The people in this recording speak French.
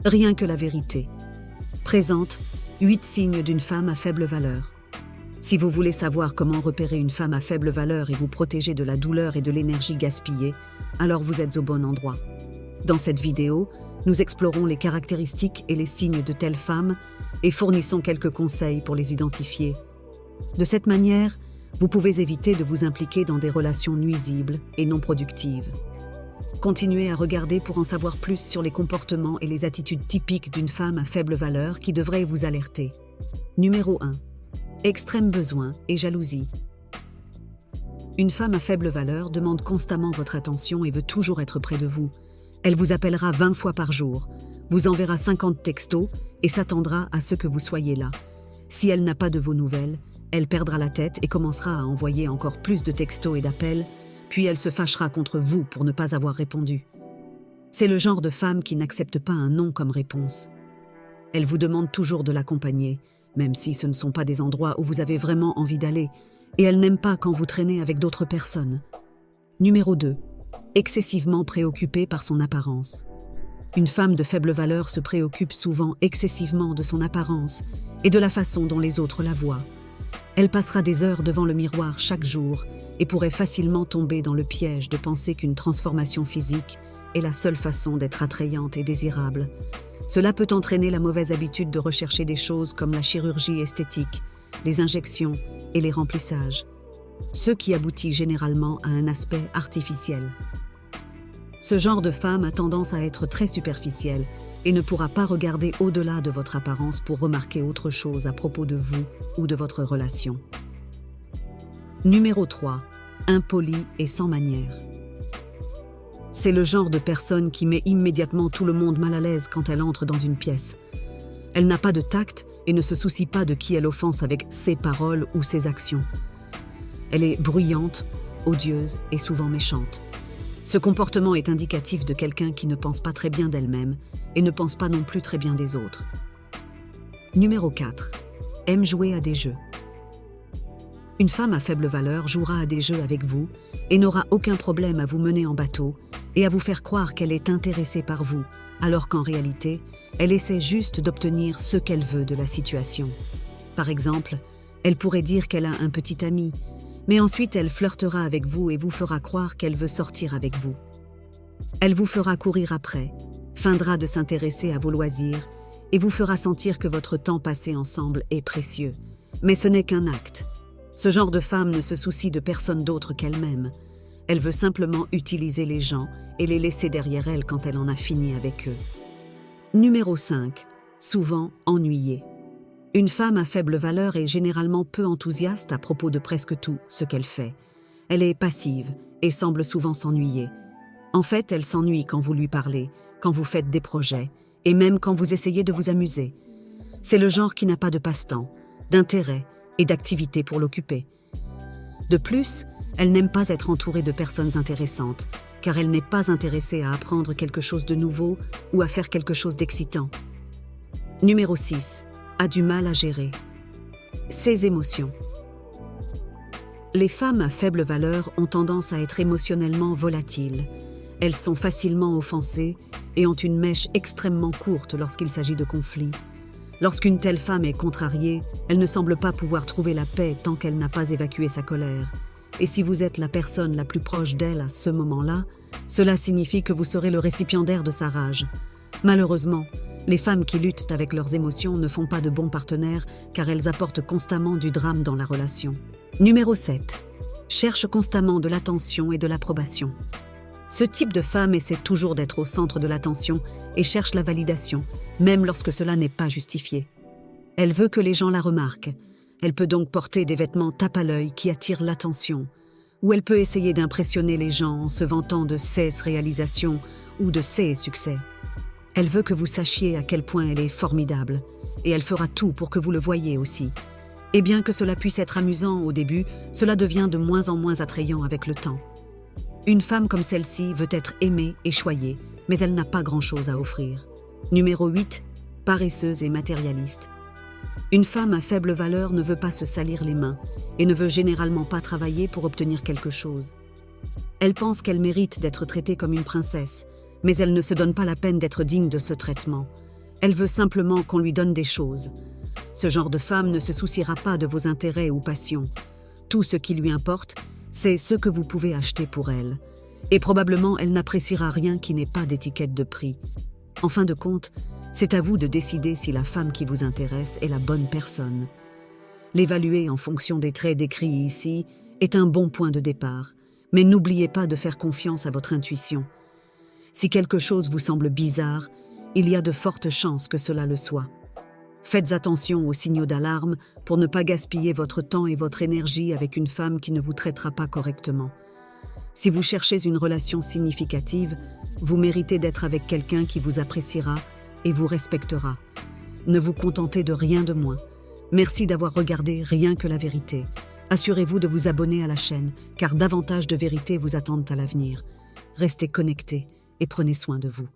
Rien que la vérité. Présente 8 signes d'une femme à faible valeur. Si vous voulez savoir comment repérer une femme à faible valeur et vous protéger de la douleur et de l'énergie gaspillée, alors vous êtes au bon endroit. Dans cette vidéo, nous explorons les caractéristiques et les signes de telles femmes et fournissons quelques conseils pour les identifier. De cette manière, vous pouvez éviter de vous impliquer dans des relations nuisibles et non productives. Continuez à regarder pour en savoir plus sur les comportements et les attitudes typiques d'une femme à faible valeur qui devraient vous alerter. Numéro 1. Extrême besoin et jalousie. Une femme à faible valeur demande constamment votre attention et veut toujours être près de vous. Elle vous appellera 20 fois par jour, vous enverra 50 textos et s'attendra à ce que vous soyez là. Si elle n'a pas de vos nouvelles, elle perdra la tête et commencera à envoyer encore plus de textos et d'appels, puis elle se fâchera contre vous pour ne pas avoir répondu. C'est le genre de femme qui n'accepte pas un non comme réponse. Elle vous demande toujours de l'accompagner, même si ce ne sont pas des endroits où vous avez vraiment envie d'aller, et elle n'aime pas quand vous traînez avec d'autres personnes. Numéro 2. Excessivement préoccupée par son apparence. Une femme de faible valeur se préoccupe souvent excessivement de son apparence et de la façon dont les autres la voient. Elle passera des heures devant le miroir chaque jour et pourrait facilement tomber dans le piège de penser qu'une transformation physique est la seule façon d'être attrayante et désirable. Cela peut entraîner la mauvaise habitude de rechercher des choses comme la chirurgie esthétique, les injections et les remplissages, ce qui aboutit généralement à un aspect artificiel. Ce genre de femme a tendance à être très superficielle et ne pourra pas regarder au-delà de votre apparence pour remarquer autre chose à propos de vous ou de votre relation. Numéro 3. Impolie et sans manières. C'est le genre de personne qui met immédiatement tout le monde mal à l'aise quand elle entre dans une pièce. Elle n'a pas de tact et ne se soucie pas de qui elle offense avec ses paroles ou ses actions. Elle est bruyante, odieuse et souvent méchante. Ce comportement est indicatif de quelqu'un qui ne pense pas très bien d'elle-même et ne pense pas non plus très bien des autres. Numéro 4. Aime jouer à des jeux. Une femme à faible valeur jouera à des jeux avec vous et n'aura aucun problème à vous mener en bateau et à vous faire croire qu'elle est intéressée par vous, alors qu'en réalité, elle essaie juste d'obtenir ce qu'elle veut de la situation. Par exemple, elle pourrait dire qu'elle a un petit ami, mais ensuite elle flirtera avec vous et vous fera croire qu'elle veut sortir avec vous. Elle vous fera courir après, feindra de s'intéresser à vos loisirs et vous fera sentir que votre temps passé ensemble est précieux. Mais ce n'est qu'un acte. Ce genre de femme ne se soucie de personne d'autre qu'elle-même. Elle veut simplement utiliser les gens et les laisser derrière elle quand elle en a fini avec eux. Numéro 5. Souvent ennuyée. Une femme à faible valeur est généralement peu enthousiaste à propos de presque tout ce qu'elle fait. Elle est passive et semble souvent s'ennuyer. En fait, elle s'ennuie quand vous lui parlez, quand vous faites des projets, et même quand vous essayez de vous amuser. C'est le genre qui n'a pas de passe-temps, d'intérêt et d'activité pour l'occuper. De plus, elle n'aime pas être entourée de personnes intéressantes, car elle n'est pas intéressée à apprendre quelque chose de nouveau ou à faire quelque chose d'excitant. Numéro 6. A du mal à gérer ses émotions. Les femmes à faible valeur ont tendance à être émotionnellement volatiles. Elles sont facilement offensées et ont une mèche extrêmement courte lorsqu'il s'agit de conflits. Lorsqu'une telle femme est contrariée, elle ne semble pas pouvoir trouver la paix tant qu'elle n'a pas évacué sa colère. Et si vous êtes la personne la plus proche d'elle à ce moment-là, cela signifie que vous serez le récipiendaire de sa rage. Malheureusement, les femmes qui luttent avec leurs émotions ne font pas de bons partenaires car elles apportent constamment du drame dans la relation. Numéro 7. Cherche constamment de l'attention et de l'approbation. Ce type de femme essaie toujours d'être au centre de l'attention et cherche la validation, même lorsque cela n'est pas justifié. Elle veut que les gens la remarquent. Elle peut donc porter des vêtements tape à l'œil qui attirent l'attention, ou elle peut essayer d'impressionner les gens en se vantant de ses réalisations ou de ses succès. Elle veut que vous sachiez à quel point elle est formidable, et elle fera tout pour que vous le voyiez aussi. Et bien que cela puisse être amusant au début, cela devient de moins en moins attrayant avec le temps. Une femme comme celle-ci veut être aimée et choyée, mais elle n'a pas grand-chose à offrir. Numéro 8. Paresseuse et matérialiste. Une femme à faible valeur ne veut pas se salir les mains et ne veut généralement pas travailler pour obtenir quelque chose. Elle pense qu'elle mérite d'être traitée comme une princesse, mais elle ne se donne pas la peine d'être digne de ce traitement. Elle veut simplement qu'on lui donne des choses. Ce genre de femme ne se souciera pas de vos intérêts ou passions. Tout ce qui lui importe, c'est ce que vous pouvez acheter pour elle. Et probablement, elle n'appréciera rien qui n'ait pas d'étiquette de prix. En fin de compte, c'est à vous de décider si la femme qui vous intéresse est la bonne personne. L'évaluer en fonction des traits décrits ici est un bon point de départ, mais n'oubliez pas de faire confiance à votre intuition. Si quelque chose vous semble bizarre, il y a de fortes chances que cela le soit. Faites attention aux signaux d'alarme pour ne pas gaspiller votre temps et votre énergie avec une femme qui ne vous traitera pas correctement. Si vous cherchez une relation significative, vous méritez d'être avec quelqu'un qui vous appréciera et vous respectera. Ne vous contentez de rien de moins. Merci d'avoir regardé Rien que la vérité. Assurez-vous de vous abonner à la chaîne, car davantage de vérités vous attendent à l'avenir. Restez connectés et prenez soin de vous.